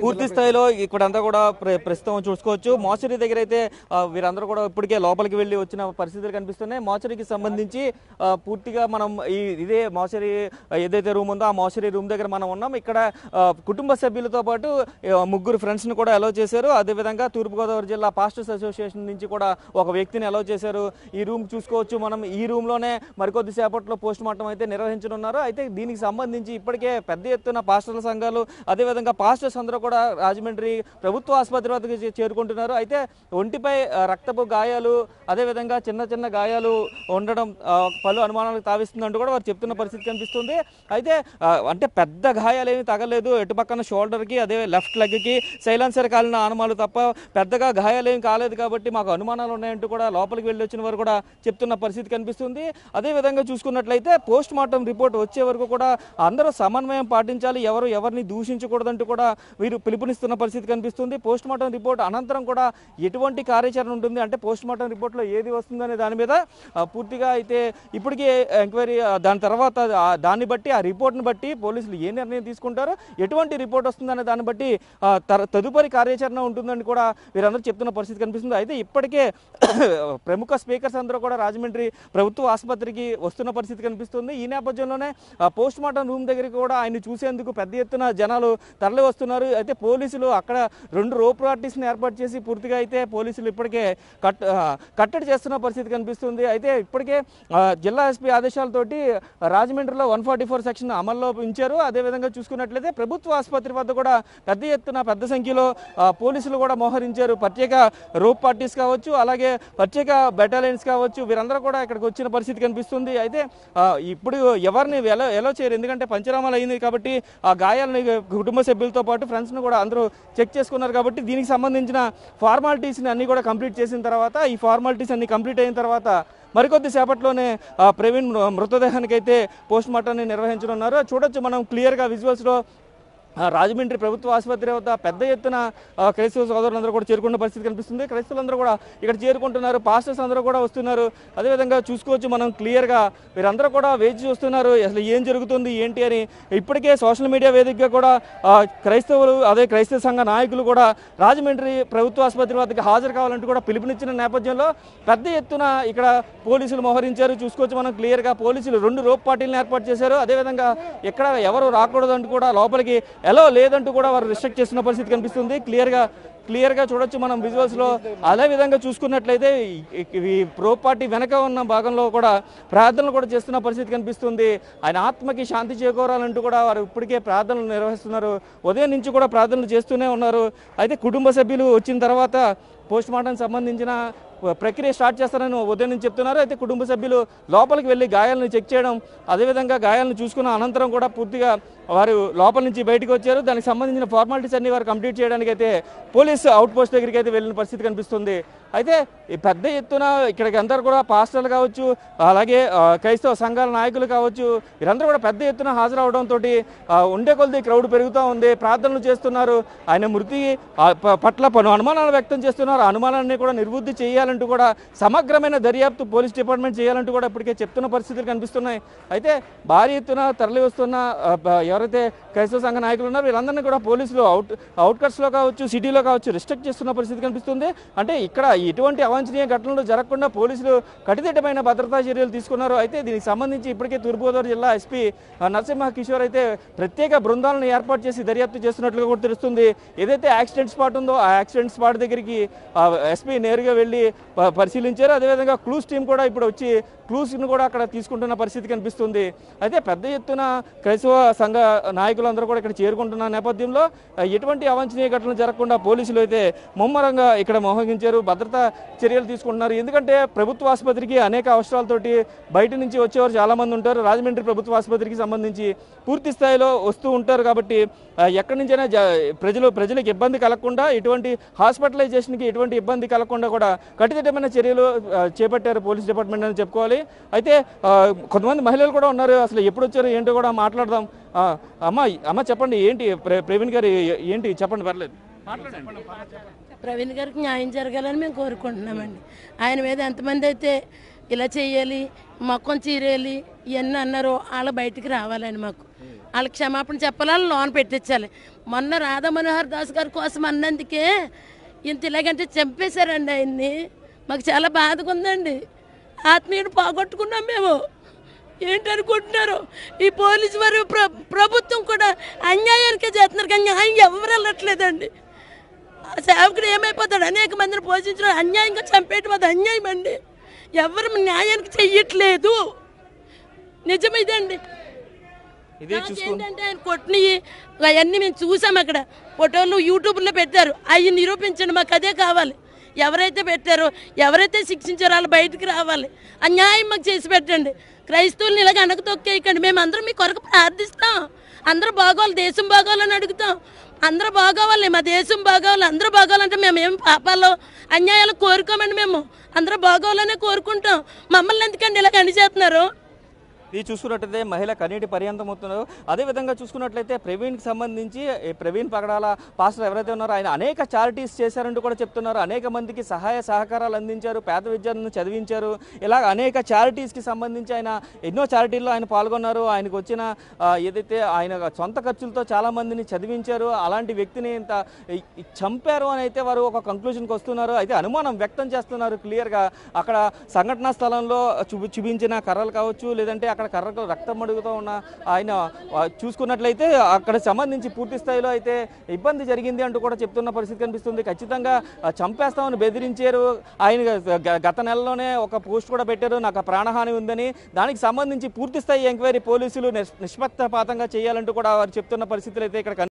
పూర్తి స్థాయిలో ఇక్కడంతా కూడా ప్రస్తుతం చూసుకోవచ్చు. మోచరీ దగ్గర అయితే వీరందరూ కూడా ఇప్పటికే లోపలికి వెళ్ళి వచ్చిన పరిస్థితులు కనిపిస్తున్నాయి. మోచరీకి సంబంధించి పూర్తిగా మనం ఇదే మోచరీ ఏదైతే రూమ్ ఉందో ఆ మోచరీ రూమ్ దగ్గర మనం ఉన్నాం. ఇక్కడ కుటుంబ సభ్యులతో పాటు ముగ్గురు ఫ్రెండ్స్ ని కూడా అలౌ చేశారు. అదేవిధంగా తూర్పుగోదావరి జిల్లా పాస్టర్స్ అసోసియేషన్ నుంచి కూడా ఒక వ్యక్తిని అలౌ చేశారు. ఈ రూమ్ చూసుకోవచ్చు మనం. ఈ రూమ్ లోనే మరికొద్ది సేపట్లో పోస్ట్ మార్టం అయితే నిర్వహించనున్నారు. అయితే దీనికి సంబంధించి ఇప్పటికే పెద్ద ఎత్తున పాస్టర్ల సంఘాలు అదేవిధంగా పాస్టర్స్ అందరూ కూడా రాజమండ్రి ప్రభుత్వ ఆసుపత్రి వద్దకు చేరుకుంటున్నారు. అయితే ఒంటిపై రక్తపు గాయాలు అదేవిధంగా చిన్న చిన్న గాయాలు ఉండడం పలు అనుమానాలకు తావిస్తుందంటూ కూడా వారు చెప్తున్న పరిస్థితి కనిపిస్తుంది. అయితే అంటే పెద్ద గాయాలు ఏమి తగలేదు. ఎటు పక్కన షోల్డర్కి అదే లెఫ్ట్ లెగ్కి సైలెన్సర్ కాలిన అనుమానాలు తప్ప పెద్దగా గాయాలు ఏమి కాలేదు కాబట్టి మాకు అనుమానాలు ఉన్నాయంటూ కూడా లోపలికి వెళ్ళి వచ్చిన వారు కూడా చెప్తున్న పరిస్థితి కనిపిస్తుంది. అదేవిధంగా చూసుకున్నట్లయితే పోస్ట్ మార్టం రిపోర్ట్ వచ్చే వరకు కూడా అందరూ సమన్వయం పాటించాలి, ఎవరిని దూషించకూడదంటూ కూడా వీరు పిలుపునిస్తున్న పరిస్థితి కనిపిస్తుంది. పోస్ట్ మార్టం రిపోర్ట్ అనంతరం కూడా ఎటువంటి కార్యాచరణ ఉంటుంది అంటే పోస్ట్ మార్టం రిపోర్ట్లో ఏది వస్తుందనే దాని మీద పూర్తిగా అయితే ఇప్పటికీ ఎంక్వైరీ దాని తర్వాత దాన్ని బట్టి ఆ రిపోర్ట్ని బట్టి పోలీసులు ఏ నిర్ణయం తీసుకుంటారో ఎటువంటి రిపోర్ట్ వస్తుందనే దాన్ని బట్టి తదుపరి కార్యాచరణ ఉంటుందని కూడా వీరందరూ చెప్తున్న పరిస్థితి కనిపిస్తుంది. అయితే ఇప్పటికే ప్రముఖ స్పీకర్స్ అందరూ కూడా రాజమండ్రి ప్రభుత్వ ఆసుపత్రికి వస్తున్న పరిస్థితి కనిపిస్తుంది. ఈ నేపథ్యంలోనే పోస్ట్ మార్టం రూమ్ దగ్గరికి కూడా ఆయన చూసేందుకు పెద్ద ఎత్తున జనాలు తరలి వస్తున్నారు. అయితే పోలీసులు అక్కడ 2 రోప్ పార్టీస్ని ఏర్పాటు చేసి పూర్తిగా అయితే పోలీసులు ఇప్పటికే కట్టడి చేస్తున్న పరిస్థితి కనిపిస్తుంది. అయితే ఇప్పటికే జిల్లా ఎస్పీ ఆదేశాలతోటి రాజమండ్రిలో 144 సెక్షన్ అమల్లో ఉంచారు. అదేవిధంగా చూసుకున్నట్లయితే ప్రభుత్వ ఆసుపత్రి వద్ద కూడా పెద్ద సంఖ్యలో పోలీసులు కూడా మోహరించారు. ప్రత్యేక రోప్ పార్టీస్ కావచ్చు అలాగే ప్రత్యేక బెటాలియన్స్ కావచ్చు వీరందరూ కూడా ఇక్కడికి వచ్చిన పరిస్థితి కనిపిస్తుంది. అయితే ఇప్పుడు ఎవరిని ఎలా చేయరు ఎందుకంటే పంచనామాలు అయింది కాబట్టి ఆ గాయాలని కుటుంబ సభ్యులతో పాటు ఫ్రెండ్స్ని కూడా అందరూ చెక్ చేసుకున్నారు కాబట్టి దీనికి సంబంధించిన ఫార్మాలిటీస్ని అన్ని కూడా కంప్లీట్ చేసిన తర్వాత ఈ ఫార్మాలిటీస్ అన్ని కంప్లీట్ అయిన తర్వాత మరికొద్ది సేపట్లోనే ప్రవీణ్ మృతదేహానికి అయితే పోస్ట్ మార్టాన్ని నిర్వహించనున్నారు. చూడొచ్చు మనం క్లియర్గా విజువల్స్లో రాజమండ్రి ప్రభుత్వ ఆసుపత్రి వద్ద పెద్ద ఎత్తున క్రైస్తవ సోదరులందరూ కూడా చేరుకున్న పరిస్థితి కనిపిస్తుంది. క్రైస్తవులందరూ కూడా ఇక్కడ చేరుకుంటున్నారు, పాస్టర్స్ అందరూ కూడా వస్తున్నారు. అదేవిధంగా చూసుకోవచ్చు మనం క్లియర్గా వీరందరూ కూడా వేచి చూస్తున్నారు అసలు ఏం జరుగుతుంది ఏంటి అని. ఇప్పటికే సోషల్ మీడియా వేదికగా కూడా క్రైస్తవులు అదే క్రైస్తవ సంఘ నాయకులు కూడా రాజమండ్రి ప్రభుత్వ ఆసుపత్రి వద్దకు హాజరు కావాలంటూ కూడా పిలుపునిచ్చిన నేపథ్యంలో పెద్ద ఎత్తున ఇక్కడ పోలీసులు మోహరించారు. చూసుకోవచ్చు మనం క్లియర్గా పోలీసులు 2 రోప్ పార్టీలను ఏర్పాటు చేశారు. అదేవిధంగా ఇక్కడ ఎవరు రాకూడదంటూ కూడా లోపలికి ఎలా లేదంటూ కూడా వారు రిస్ట్రిక్ట్ చేస్తున్న పరిస్థితి కనిపిస్తుంది. క్లియర్గా చూడొచ్చు మనం విజువల్స్లో. అదే విధంగా చూసుకున్నట్లయితే ఈ ప్రో పార్టీ వెనక ఉన్న భాగంలో కూడా ప్రార్థనలు కూడా చేస్తున్న పరిస్థితి కనిపిస్తుంది. ఆయన ఆత్మకి శాంతి చేకూరాలంటూ కూడా వారు ఇప్పటికే ప్రార్థనలు నిర్వహిస్తున్నారు. ఉదయం నుంచి కూడా ప్రార్థనలు చేస్తూనే ఉన్నారు. అయితే కుటుంబ సభ్యులు వచ్చిన తర్వాత పోస్ట్ మార్టం సంబంధించిన ప్రక్రియ స్టార్ట్ చేస్తారని ఉదయం నుంచి చెప్తున్నారు. అయితే కుటుంబ సభ్యులు లోపలికి వెళ్ళి గాయాలను చెక్ చేయడం అదేవిధంగా గాయాలను చూసుకున్న అనంతరం కూడా పూర్తిగా వారు లోపల నుంచి బయటకు వచ్చారు. దానికి సంబంధించిన ఫార్మాలిటీస్ అన్ని వారు కంప్లీట్ చేయడానికి అయితే పోలీసు అవుట్ పోస్ట్ దగ్గరికి అయితే వెళ్ళిన పరిస్థితి కనిపిస్తుంది. అయితే ఈ పెద్ద ఎత్తున ఇక్కడికి అందరూ కూడా పాస్టర్లు కావచ్చు అలాగే క్రైస్తవ సంఘాల నాయకులు కావచ్చు వీరందరూ కూడా పెద్ద ఎత్తున హాజరవడంతో ఉండే కొద్ది క్రౌడ్ పెరుగుతూ ఉంది. ప్రార్థనలు చేస్తున్నారు. ఆయన మృతి పట్ల పలు అనుమానాలు వ్యక్తం చేస్తున్నారు. అనుమానాన్ని కూడా నిర్వృద్ధి చేయాలంటూ కూడా సమగ్రమైన దర్యాప్తు పోలీస్ డిపార్ట్మెంట్ చేయాలంటూ కూడా ఇప్పటికే చెప్తున్న పరిస్థితులు కనిపిస్తున్నాయి. అయితే భారీ ఎత్తున తరలి వస్తున్న ఎవరైతే క్రైస్తవ సంఘ నాయకులు ఉన్నారో వీళ్ళందరినీ కూడా పోలీసులు అవుట్కట్స్లో కావచ్చు సిటీలో కావచ్చు రిస్ట్రిక్ట్ చేస్తున్న పరిస్థితి కనిపిస్తుంది. అంటే ఇక్కడ ఎటువంటి అవాంఛనీయ ఘటనలు జరగకుండా పోలీసులు కట్టుదిట్టమైన భద్రతా చర్యలు తీసుకున్నారు. అయితే దీనికి సంబంధించి ఇప్పటికే తూర్పుగోదావరి జిల్లా ఎస్పీ నరసింహ కిషోర్ అయితే ప్రత్యేక బృందాలను ఏర్పాటు చేసి దర్యాప్తు చేస్తున్నట్లుగా కూడా తెలుస్తుంది. ఏదైతే యాక్సిడెంట్ స్పాట్ ఉందో ఆ యాక్సిడెంట్ స్పాట్ దగ్గరికి ఎస్పీ నేరుగా వెళ్ళి పరిశీలించారు. అదేవిధంగా క్లూస్ టీం కూడా ఇప్పుడు వచ్చి క్లూస్ను కూడా అక్కడ తీసుకుంటున్న పరిస్థితి కనిపిస్తుంది. అయితే పెద్ద ఎత్తున క్రైస్తవ సంఘ నాయకులందరూ కూడా ఇక్కడ చేరుకుంటున్న నేపథ్యంలో ఎటువంటి అవాంఛనీయ ఘటనలు జరగకుండా పోలీసులు అయితే ముమ్మరంగా ఇక్కడ మోహరించారు, భద్రతా చర్యలు తీసుకుంటున్నారు. ఎందుకంటే ప్రభుత్వ ఆసుపత్రికి అనేక అవసరాలతోటి బయట నుంచి వచ్చేవారు చాలామంది ఉంటారు. రాజమండ్రి ప్రభుత్వ ఆసుపత్రికి సంబంధించి పూర్తి స్థాయిలో వస్తూ ఉంటారు కాబట్టి ఎక్కడి నుంచైనా ప్రజలకు ఇబ్బంది కలగకుండా ఎటువంటి హాస్పిటలైజేషన్కి ఎటువంటి ఇబ్బంది కలగకుండా కూడా కట్టుదిట్టమైన చర్యలు చేపట్టారు పోలీస్ డిపార్ట్మెంట్ అని చెప్పుకోవాలి. అయితే కొంతమంది మహిళలు కూడా ఉన్నారు. అసలు ఎప్పుడు వచ్చారు ఏంటో కూడా మాట్లాడదాం. అమ్మ చెప్పండి ఏంటి ప్రవీణ్ గారు ఏంటి చెప్పండి పర్లేదు ప్రవీణ్ గారికి న్యాయం జరగాలని మేము కోరుకుంటున్నామండి. ఆయన మీద ఎంతమంది అయితే ఇలా చేయాలి మొక్కం చీరేయాలి ఇవన్నీ అన్నారో వాళ్ళ బయటికి రావాలని మాకు వాళ్ళకి క్షమాపణ చెప్పాలి, వాళ్ళు లోన్ పెట్టించాలి. మొన్న రాధా మనోహర్ దాస్ గారి కోసం అన్నందుకే ఇంత ఇలాగంటే చంపేశారండి ఆయన్ని. మాకు చాలా బాధగా ఉందండి. ఆత్మీయుడు పోగొట్టుకున్నాం మేము. ఏంటనుకుంటున్నారు ఈ పోలీసు వారు, ప్రభుత్వం కూడా అన్యాయానికే చేస్తున్నారు కానీ న్యాయం ఎవరు వెళ్ళట్లేదండి. సేవకుడు ఏమైపోతాడు? అనేక మందిని పోషించడం అన్యాయంగా చంపేయటం అది అన్యాయం అండి. ఎవరు న్యాయానికి చెయ్యట్లేదు. నిజం ఇదండి. ఏంటంటే ఆయన కొట్టినవి అవన్నీ మేము చూసాం. అక్కడ ఫోటోలు యూట్యూబ్లో పెట్టారు. అవి నిరూపించండి, మాకు అదే కావాలి. ఎవరైతే పెట్టారో, ఎవరైతే శిక్షించారో వాళ్ళు బయటికి రావాలి. అన్యాయం మాకు చేసి పెట్టండి. క్రైస్తవుల్ని ఇలాగ అనకతొక్కేయకండి. మేము అందరం మీ కొరకు ప్రార్థిస్తాం. అందరూ బాగోవాలి, దేశం బాగోవాలని అడుగుతాం. అందరూ బాగోవాలి, మా దేశం బాగోవాలి, అందరూ బాగోవాలంటే మేము ఏం పాపాలు అన్యాయాలు కోరుకోమండి. మేము అందరూ బాగోవాలనే కోరుకుంటాం. మమ్మల్ని ఎందుకండి ఇలాగ అనిచేస్తున్నారు? ఇది చూసుకున్నట్లయితే మహిళ కన్నీటి పర్యంతం అవుతున్నారు. అదేవిధంగా చూసుకున్నట్లయితే ప్రవీణ్కి సంబంధించి ప్రవీణ్ పగడాల పాస్టర్ ఎవరైతే ఉన్నారో ఆయన అనేక చారిటీస్ చేశారంటూ కూడా చెప్తున్నారు. అనేక మందికి సహాయ సహకారాలు అందించారు, పేద విద్యార్థులను చదివించారు. ఇలా అనేక చారిటీస్కి సంబంధించి ఆయన ఎన్నో చారిటీల్లో ఆయన పాల్గొన్నారు. ఆయనకు వచ్చిన ఏదైతే ఆయన సొంత ఖర్చులతో చాలామందిని చదివించారు. అలాంటి వ్యక్తిని ఇంత చంపారు అని అయితే వారు ఒక కంక్లూజన్కి వస్తున్నారు. అయితే అనుమానం వ్యక్తం చేస్తున్నారు క్లియర్గా. అక్కడ సంఘటనా స్థలంలో చూపించిన కర్రలు కావచ్చు, లేదంటే అక్కడ కర్రకు రక్తం అడుగుతూ ఉన్న ఆయన చూసుకున్నట్లయితే అక్కడ సంబంధించి పూర్తి స్థాయిలో అయితే ఇబ్బంది జరిగింది అంటూ కూడా చెప్తున్న పరిస్థితి కనిపిస్తుంది. ఖచ్చితంగా చంపేస్తామని బెదిరించారు. ఆయన గత నెలలోనే ఒక పోస్ట్ కూడా పెట్టారు, నాకు ప్రాణహాని ఉందని. దానికి సంబంధించి పూర్తి స్థాయి ఎంక్వైరీ పోలీసులు నిష్పక్షపాతంగా చేయాలంటూ కూడా వారు చెప్తున్న పరిస్థితులు అయితే ఇక్కడ